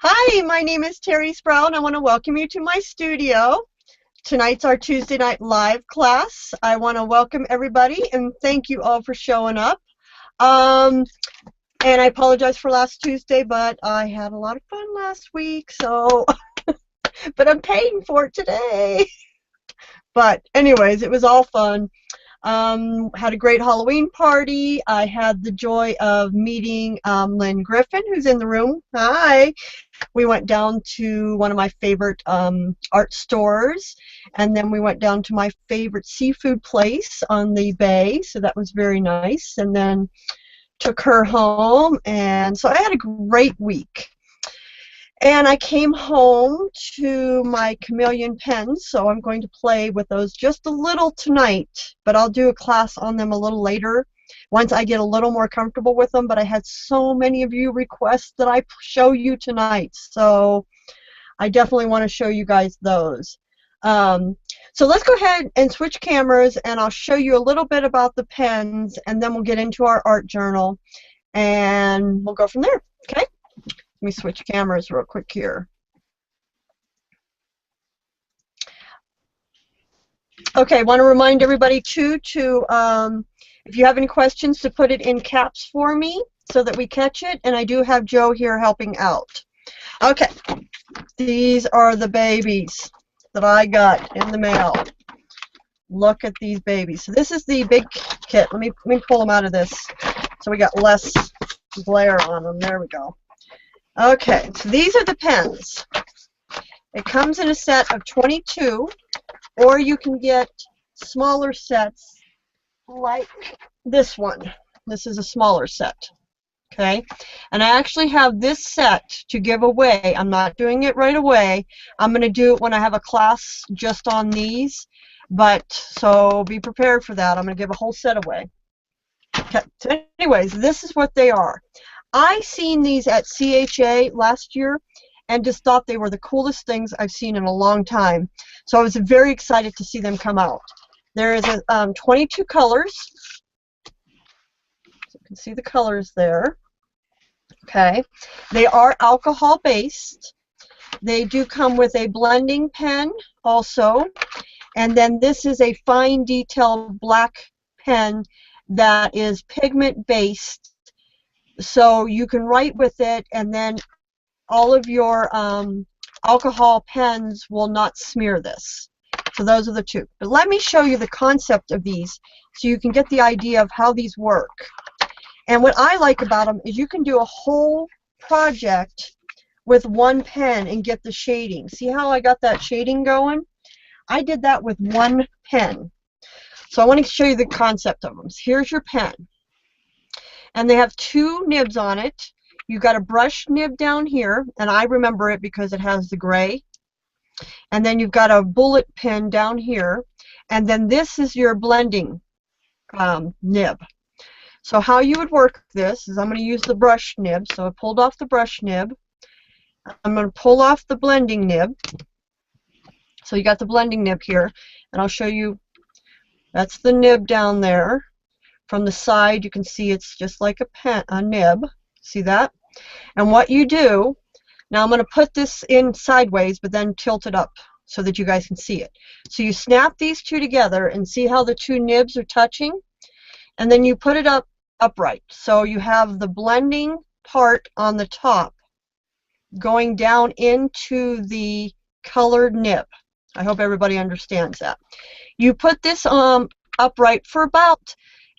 Hi, my name is Terri Sproul, and I want to welcome you to my studio. Tonight's our Tuesday night live class. I want to welcome everybody and thank you all for showing up. And I apologize for last Tuesday, but I had a lot of fun last week, so, but I'm paying for it today. But anyways, it was all fun. Had a great Halloween party. I had the joy of meeting Lynn Griffin, who's in the room. Hi. We went down to one of my favorite art stores, and then we went down to my favorite seafood place on the bay, so that was very nice, and then took her home, and so I had a great week. And I came home to my chameleon pens, so I'm going to play with those just a little tonight, but I'll do a class on them a little later once I get a little more comfortable with them. But I had so many of you request that I show you tonight, so I definitely want to show you guys those. So let's go ahead and switch cameras, and I'll show you a little bit about the pens, and then we'll get into our art journal, and we'll go from there. Okay? Let me switch cameras real quick here. Okay, I want to remind everybody too to, if you have any questions, to put it in caps for me so that we catch it, and I do have Joe here helping out. Okay, these are the babies that I got in the mail. Look at these babies. So this is the big kit. Let me pull them out of this so we got less glare on them. There we go. Okay, so these are the pens. It comes in a set of 22, or you can get smaller sets like this one. This is a smaller set. Okay, and I actually have this set to give away. I'm not doing it right away. I'm going to do it when I have a class just on these, but so be prepared for that. I'm going to give a whole set away. Okay, so anyways, this is what they are. I seen these at CHA last year and just thought they were the coolest things I've seen in a long time. So I was very excited to see them come out. There is a 22 colors. So you can see the colors there. Okay. They are alcohol based. They do come with a blending pen also. And then this is a fine detail black pen that is pigment based. So you can write with it, and then all of your alcohol pens will not smear this. So those are the two. But let me show you the concept of these so you can get the idea of how these work. And what I like about them is you can do a whole project with one pen and get the shading. See how I got that shading going? I did that with one pen. So I want to show you the concept of them. So here's your pen. And they have two nibs on it. You've got a brush nib down here, and I remember it because it has the gray. And then you've got a bullet pin down here. And then this is your blending nib. So how you would work this is I'm going to use the brush nib. So I pulled off the brush nib. I'm going to pull off the blending nib. So you got the blending nib here. And I'll show you, that's the nib down there. From the side, you can see it's just like a nib. See that? And what you do, now I'm going to put this in sideways, but then tilt it up so that you guys can see it. So you snap these two together and see how the two nibs are touching, and then you put it upright. So you have the blending part on the top going down into the colored nib. I hope everybody understands that. You put this upright for about,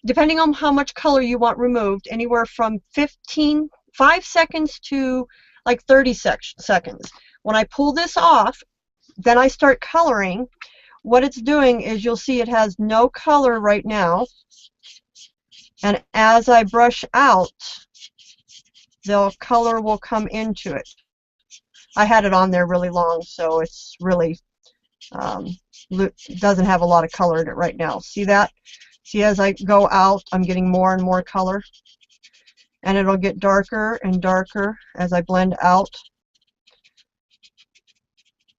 depending on how much color you want removed, anywhere from 5 seconds to like 30 seconds. When I pull this off, then I start coloring. What it's doing is you'll see it has no color right now. And as I brush out, the color will come into it. I had it on there really long, so it's really doesn't have a lot of color in it right now. See that? See, as I go out, I'm getting more and more color. And it'll get darker and darker as I blend out.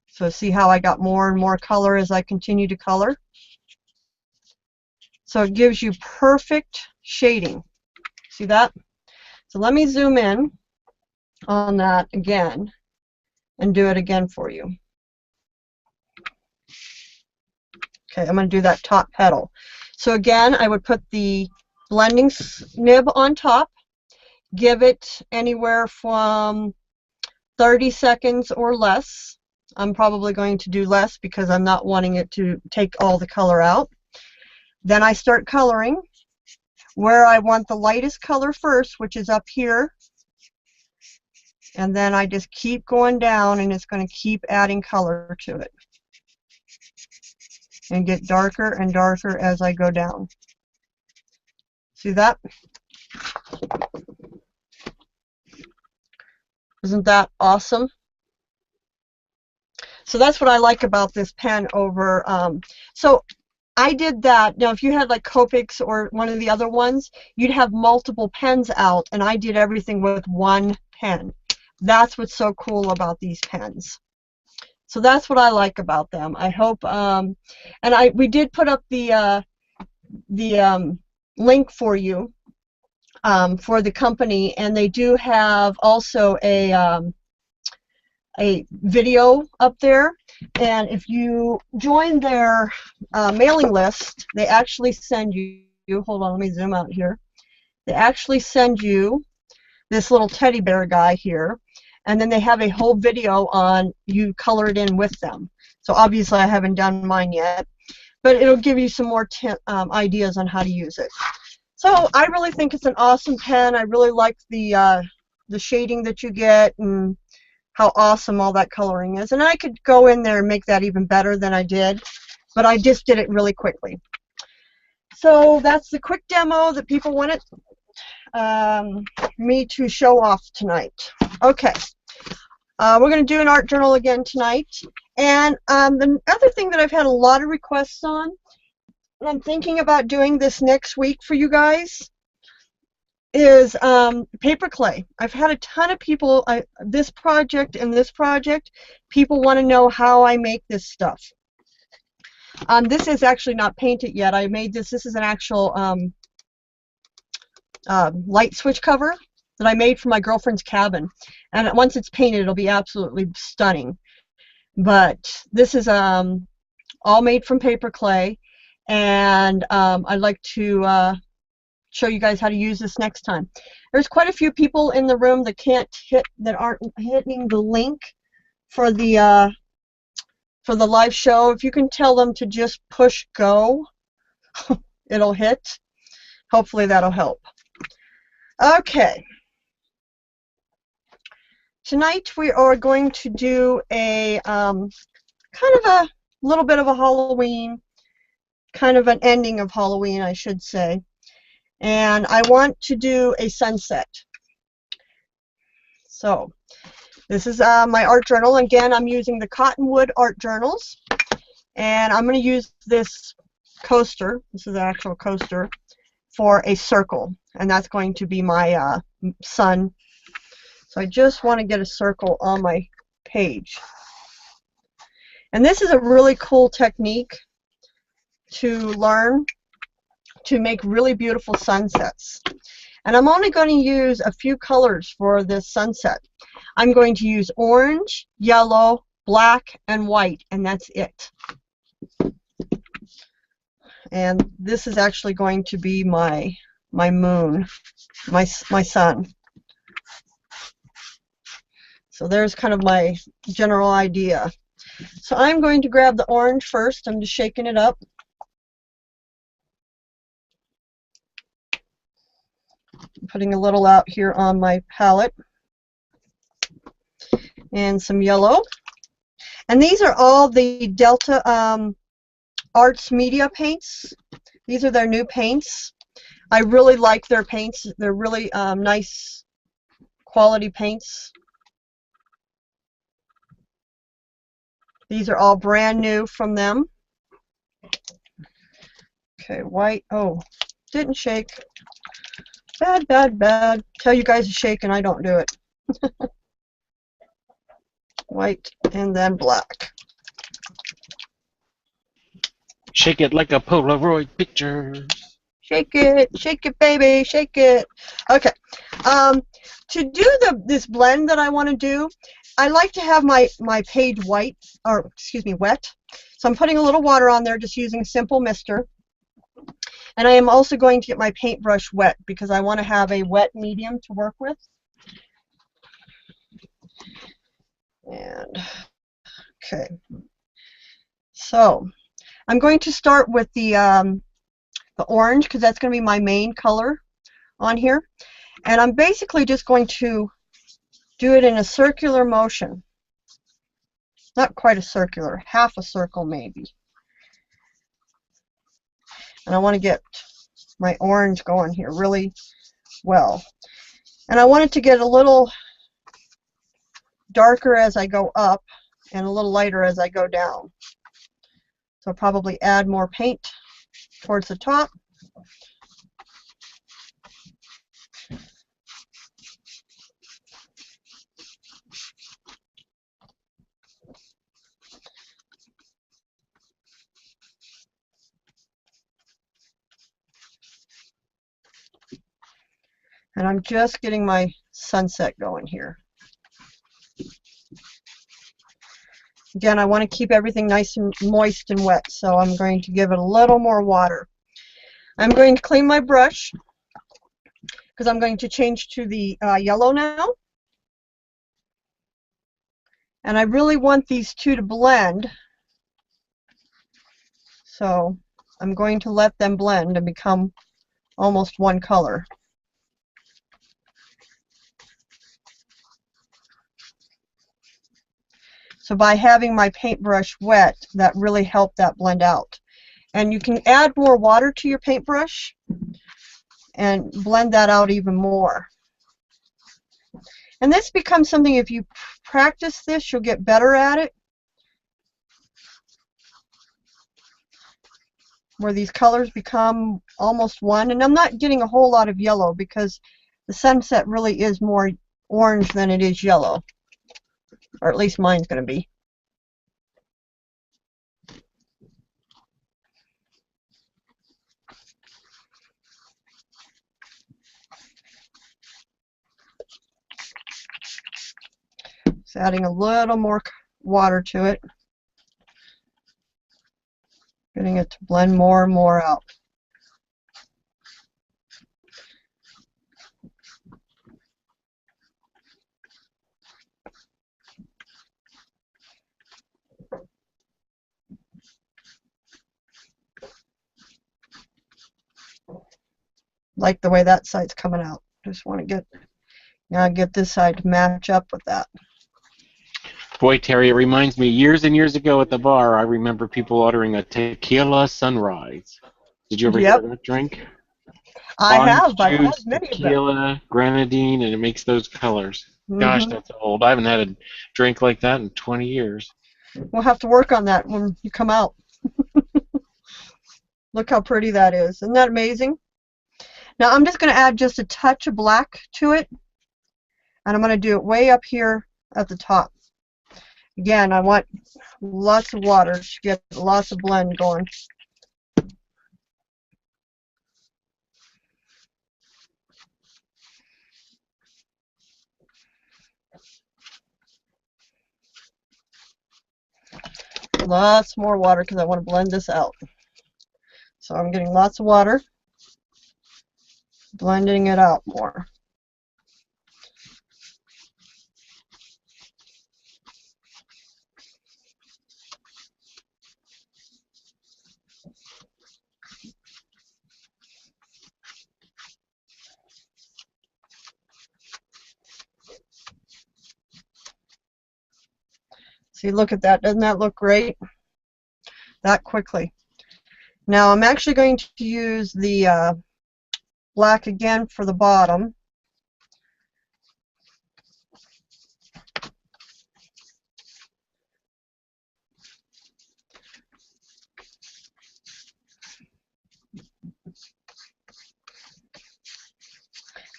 So see how I got more and more color as I continue to color? So it gives you perfect shading. See that? So let me zoom in on that again. and do it again for you. Okay, I'm going to do that top petal. So again, I would put the blending nib on top, give it anywhere from 30 seconds or less. I'm probably going to do less because I'm not wanting it to take all the color out. Then I start coloring where I want the lightest color first, which is up here. And then I just keep going down, and it's going to keep adding color to it. And get darker and darker as I go down. See that? Isn't that awesome? So that's what I like about this pen over. So I did that. Now, if you had like Copics or one of the other ones, you'd have multiple pens out, and I did everything with one pen. That's what's so cool about these pens. So that's what I like about them. I hope, and we did put up the link for you for the company, and they do have also a video up there. And if you join their mailing list, they actually send you, hold on, let me zoom out here. They actually send you this little teddy bear guy here, and then they have a whole video on you color it in with them. So obviously I haven't done mine yet, but it'll give you some more ideas on how to use it. So I really think it's an awesome pen. I really like the shading that you get and how awesome all that coloring is. And I could go in there and make that even better than I did, but I just did it really quickly. So that's the quick demo that people wanted me to show off tonight. Okay, we're going to do an art journal again tonight. And the other thing that I've had a lot of requests on, and I'm thinking about doing this next week for you guys, is paper clay. I've had a ton of people, this project and this project, people want to know how I make this stuff. This is actually not painted yet. I made this. This is an actual light switch cover that I made for my girlfriend's cabin. And once it's painted, it'll be absolutely stunning. But this is all made from paper clay. And I'd like to show you guys how to use this next time. There's quite a few people in the room that aren't hitting the link for the live show. If you can tell them to just push go, it'll hit. Hopefully that'll help. Okay. Tonight we are going to do a kind of a little bit of a Halloween, kind of an ending of Halloween, I should say. And I want to do a sunset. So this is my art journal. Again, I'm using the Cottonwood art journals, and I'm going to use this coaster. This is an actual coaster for a circle, and that's going to be my sun. So I just want to get a circle on my page. And this is a really cool technique to learn to make really beautiful sunsets. And I'm only going to use a few colors for this sunset. I'm going to use orange, yellow, black, and white, and that's it. And this is actually going to be my moon, my sun. So there's kind of my general idea. So I'm going to grab the orange first. I'm just shaking it up. Putting a little out here on my palette. And some yellow. And these are all the Delta Arts Media paints. These are their new paints. I really like their paints. They're really nice quality paints. These are all brand new from them. Okay, white. Oh, didn't shake. Bad, bad, bad. Tell you guys to shake and I don't do it. White and then black. Shake it like a Polaroid picture. Shake it, baby, shake it. Okay. To do this blend that I want to do, I like to have my page white, or excuse me, wet. So I'm putting a little water on there, just using simple mister. And I am also going to get my paintbrush wet because I want to have a wet medium to work with. And okay, so I'm going to start with the orange because that's going to be my main color on here. And I'm basically just going to do it in a circular motion. Not quite a circular, half a circle maybe. And I want to get my orange going here really well. And I want it to get a little darker as I go up and a little lighter as I go down. So I'll probably add more paint towards the top. And I'm just getting my sunset going here. Again, I want to keep everything nice and moist and wet, so I'm going to give it a little more water. I'm going to clean my brush because I'm going to change to the yellow now. And I really want these two to blend, so I'm going to let them blend and become almost one color. So by having my paintbrush wet, that really helped that blend out. And you can add more water to your paintbrush and blend that out even more. And this becomes something, if you practice this, you'll get better at it. Where these colors become almost one. And I'm not getting a whole lot of yellow because the sunset really is more orange than it is yellow. Or at least mine's going to be. Just adding a little more water to it. Getting it to blend more and more out. Like the way that side's coming out. Just want to get this side to match up with that. Boy, Terry, it reminds me, years and years ago at the bar, I remember people ordering a tequila sunrise. Did you ever hear Yep, of that drink? I Orange have. I've had juice, many of them. tequila, grenadine, and it makes those colors. Gosh, Hmm. that's old. I haven't had a drink like that in 20 years. We'll have to work on that when you come out. Look how pretty that is. Isn't that amazing? Now I'm just going to add just a touch of black to it. And I'm going to do it way up here at the top. Again, I want lots of water to get lots of blend going. Lots more water because I want to blend this out. So I'm getting lots of water, blending it out more. See, look at that. Doesn't that look great? That quickly. Now I'm actually going to use the black again for the bottom.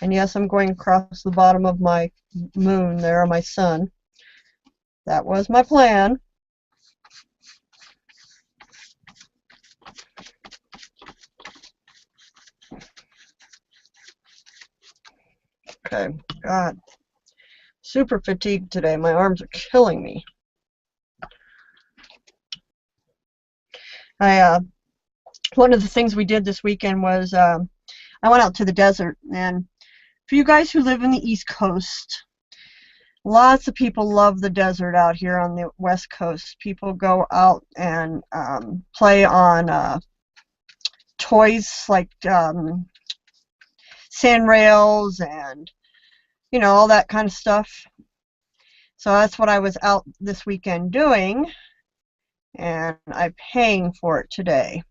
And yes, I'm going across the bottom of my moon there, my sun. That was my plan. Okay, God. super fatigued today. My arms are killing me. One of the things we did this weekend was I went out to the desert, and for you guys who live in the East Coast, lots of people love the desert out here on the West Coast. People go out and play on toys like sand rails and, you know, all that kind of stuff. So that's what I was out this weekend doing, and I'm paying for it today.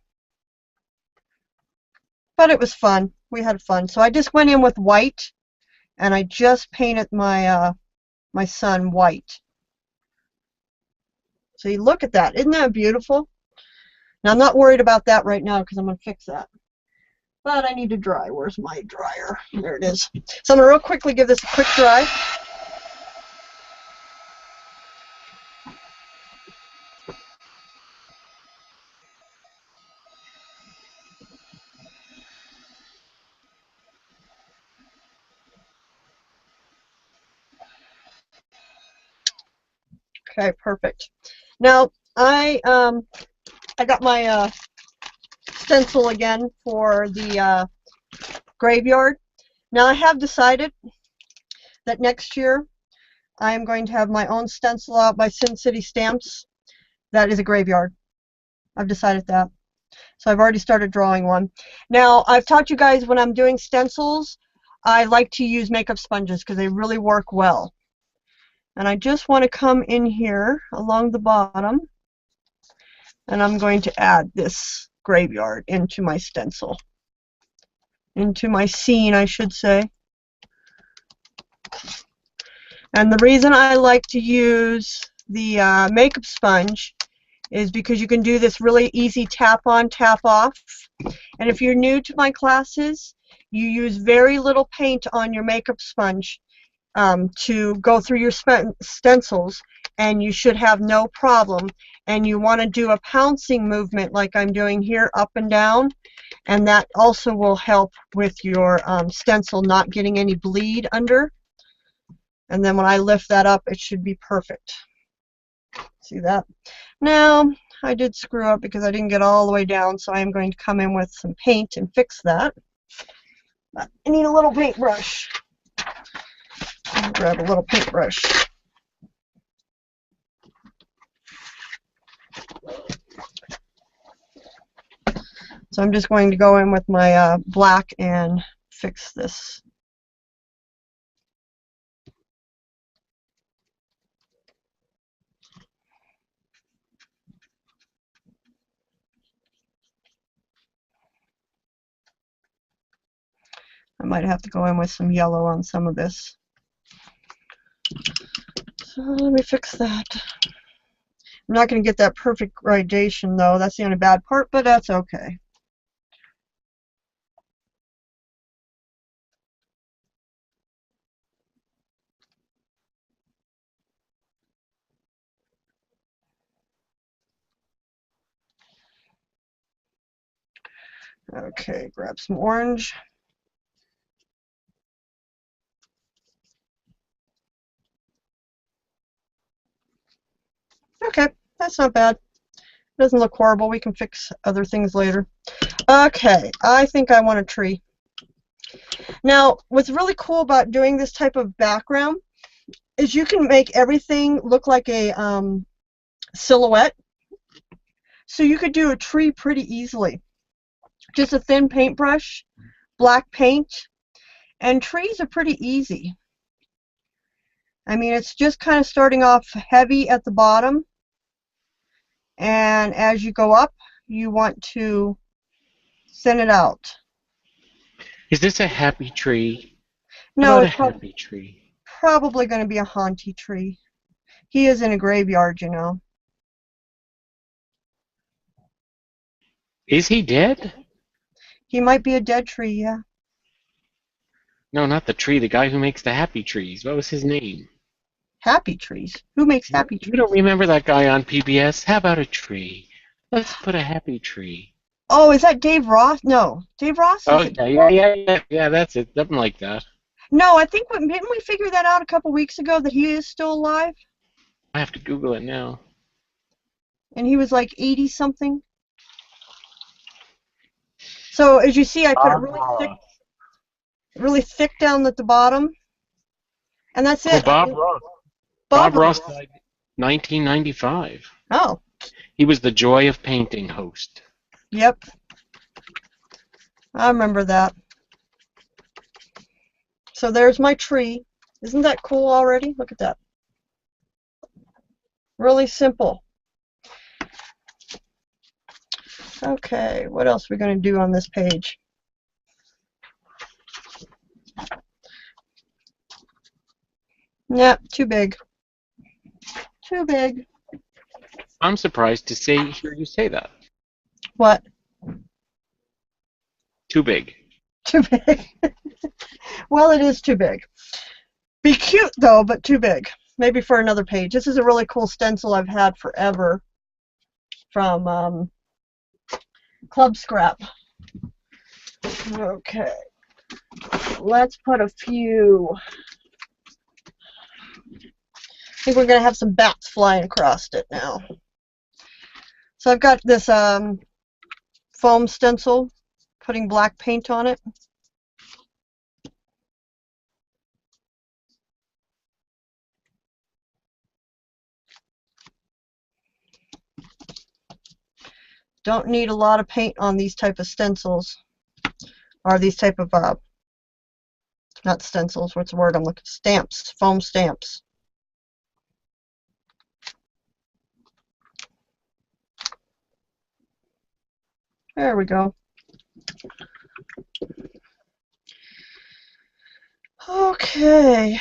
But it was fun. We had fun. So I just went in with white, and I just painted my my son white. So you look at that. Isn't that beautiful? Now I'm not worried about that right now because I'm going to fix that. But I need to dry. Where's my dryer? There it is. So I'm going to real quickly give this a quick dry. Okay, perfect. Now I got my stencil again for the graveyard. Now I have decided that next year I am going to have my own stencil out by Sin City Stamps. That is a graveyard. I've decided that. So I've already started drawing one. Now I've taught you guys when I'm doing stencils, I like to use makeup sponges because they really work well. And I just want to come in here along the bottom, and I'm going to add this graveyard into my stencil. Into my scene, I should say. And the reason I like to use the makeup sponge is because you can do this really easy tap on, tap off. And if you're new to my classes, you use very little paint on your makeup sponge to go through your stencils, and you should have no problem. And you want to do a pouncing movement like I'm doing here, up and down, and that also will help with your stencil not getting any bleed under. And then when I lift that up, it should be perfect. See that? Now, I did screw up because I didn't get all the way down, so I am going to come in with some paint and fix that. But I need a little paintbrush. I'll grab a little paintbrush. So I'm just going to go in with my black and fix this. I might have to go in with some yellow on some of this. So let me fix that. I'm not going to get that perfect gradation though. That's the only bad part, but that's okay. Okay, grab some orange. Okay, that's not bad. It doesn't look horrible. We can fix other things later. Okay, I think I want a tree. Now, what's really cool about doing this type of background is you can make everything look like a silhouette. So you could do a tree pretty easily. Just a thin paintbrush, black paint, and trees are pretty easy. I mean, it's just kind of starting off heavy at the bottom, and as you go up, you want to thin it out. Is this a happy tree? No, It's it's a happy tree. probably going to be a haunty tree. He is in a graveyard, you know. Is he dead? He might be a dead tree, yeah. No, not the tree. The guy who makes the happy trees. What was his name? Happy trees? Who makes happy trees? You don't remember that guy on PBS? How about a tree? Let's put a happy tree. Oh, is that Dave Ross? No. Dave Ross? Oh, Is it? yeah. Yeah, that's it. Something like that. No, I think didn't we figure that out a couple weeks ago that he is still alive? I have to Google it now. And he was like 80 something. So as you see, I put it really thick down at the bottom, and that's Oh, it. Bob Ross. Bob Bob Ross Ross. died 1995. Oh, He was the Joy of Painting host. yep. I remember that. So there's my tree. Isn't that cool already? Look at that. Really simple. Okay, what else are we going to do on this page? Nah, too big. Too big. I'm surprised to hear you say that. What? Too big. Too big. Well, it is too big. Be cute though, but too big. Maybe for another page. This is a really cool stencil I've had forever from Club Scrap. Okay. Let's put a few. I think we're going to have some bats flying across it now. So I've got this foam stencil, putting black paint on it. Don't need a lot of paint on these type of stencils, or these type of, not stencils, what's the word I'm looking for? Stamps, foam stamps. There we go. Okay. I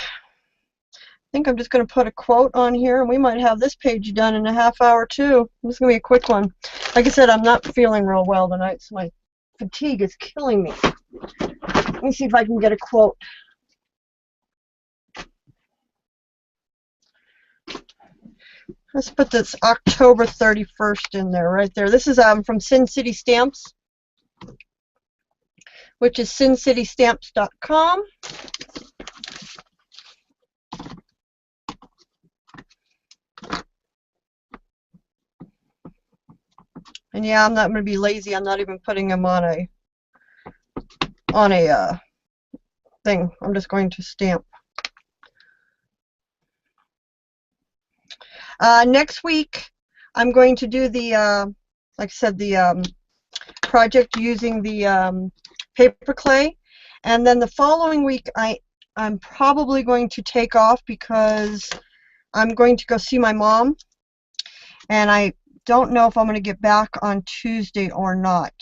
think I'm just going to put a quote on here, and we might have this page done in a half hour too. This is going to be a quick one. Like I said, I'm not feeling real well tonight, so my fatigue is killing me. Let me see if I can get a quote. Let's put this October 31st in there, right there. This is from Sin City Stamps, which is sincitystamps.com. And yeah, I'm not going to be lazy. I'm not even putting them on a thing. I'm just going to stamp. Next week, I'm going to do the, like I said, the project using the paper clay. And then the following week, I'm probably going to take off because I'm going to go see my mom. And I don't know if I'm going to get back on Tuesday or not.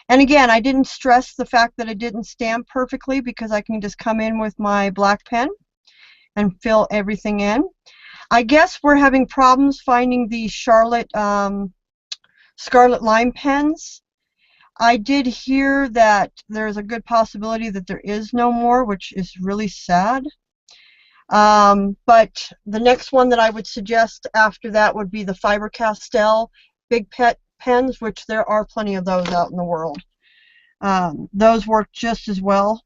And again, I didn't stress the fact that I didn't stamp perfectly because I can just come in with my black pen and fill everything in. I guess we're having problems finding the Charlotte Scarlet Lime pens. I did hear that there's a good possibility that there is no more, which is really sad. But the next one that I would suggest after that would be the Faber-Castell Big Pet pens, which there are plenty of those out in the world. Those work just as well.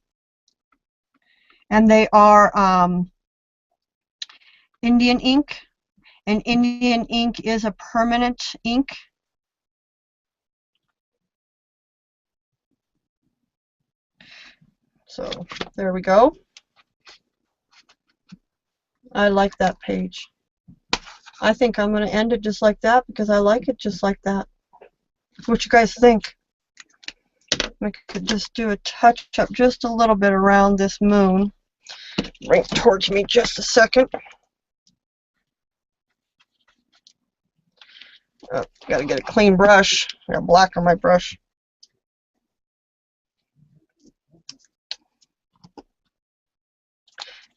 And they are Indian ink. And Indian ink is a permanent ink. So there we go. I like that page. I think I'm going to end it just like that because I like it just like that. What you guys think? I could just do a touch up just a little bit around this moon. Bring it towards me just a second. Oh, gotta get a clean brush. I got black on my brush.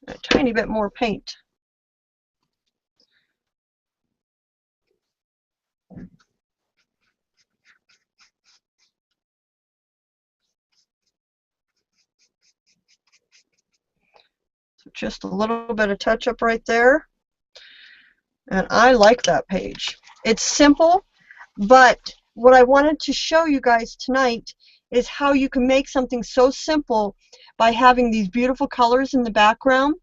A tiny bit more paint. So just a little bit of touch up right there. And I like that page. It's simple, but what I wanted to show you guys tonight is how you can make something so simple by having these beautiful colors in the background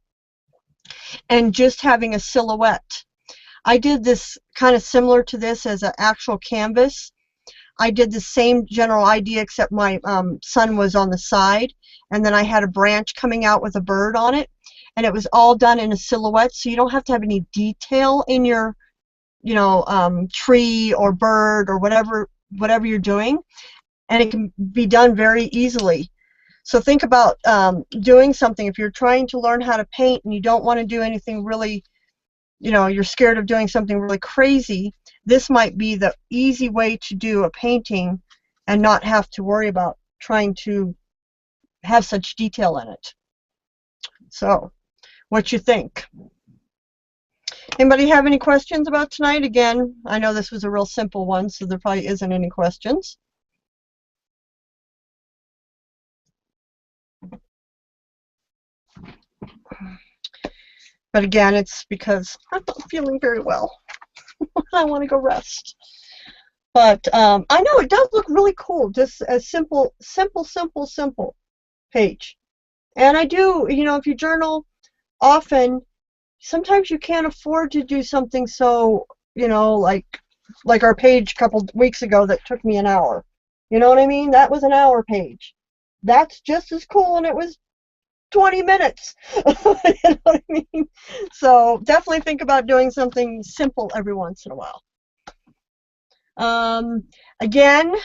and just having a silhouette. I did this kind of similar to this as an actual canvas. I did the same general idea, except my sun was on the side, and then I had a branch coming out with a bird on it, and it was all done in a silhouette, so you don't have to have any detail in your, you know, tree or bird or whatever you're doing, and it can be done very easily. So think about doing something. If you're trying to learn how to paint and you don't want to do anything really, you know, you're scared of doing something really crazy, this might be the easy way to do a painting and not have to worry about trying to have such detail in it. So, what you think? Anybody have any questions about tonight? Again, I know this was a real simple one, so there probably isn't any questions. But again, it's because I'm not feeling very well. I want to go rest. But I know it does look really cool, just a simple page. And I do, you know, if you journal often, sometimes you can't afford to do something so, you know, like our page a couple weeks ago that took me an hour. You know what I mean? That was an hour page. That's just as cool, and it was 20 minutes. You know what I mean? So definitely think about doing something simple every once in a while. Again,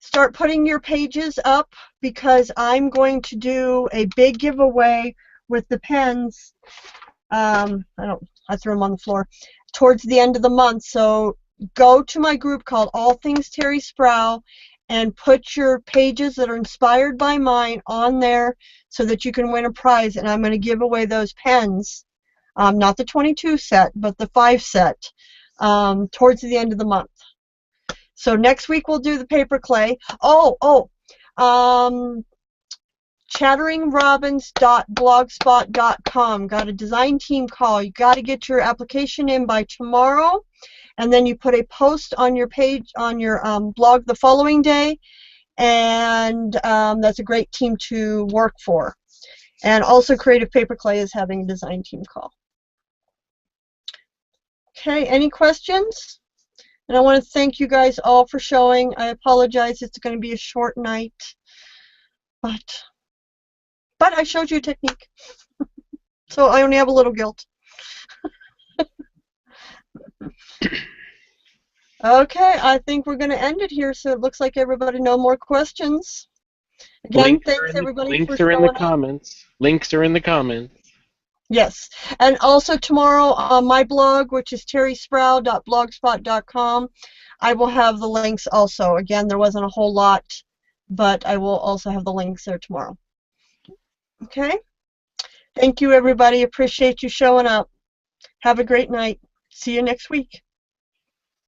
start putting your pages up, because I'm going to do a big giveaway with the pens. I threw them on the floor towards the end of the month. So go to my group called All Things Terri Sproul and put your pages that are inspired by mine on there so that you can win a prize. And I'm going to give away those pens, not the 22 set, but the 5 set, towards the end of the month. So next week we'll do the paper clay. chatteringRobins.blogspot.com. Got a design team call. You got to get your application in by tomorrow, and then you put a post on your page, on your blog the following day, and that's a great team to work for. And also Creative Paper Clay is having a design team call. Okay, any questions? And I want to thank you guys all for showing. I apologize, it's going to be a short night, but I showed you a technique. So I only have a little guilt. Okay, I think we're going to end it here, so it looks like everybody no more questions. Again, thanks everybody for showing up. Links are in the comments. Links are in the comments. Yes, and also tomorrow on my blog, which is terrisproul.blogspot.com, I will have the links also. Again, there wasn't a whole lot, but I will also have the links there tomorrow. Okay? Thank you, everybody. Appreciate you showing up. Have a great night. See you next week.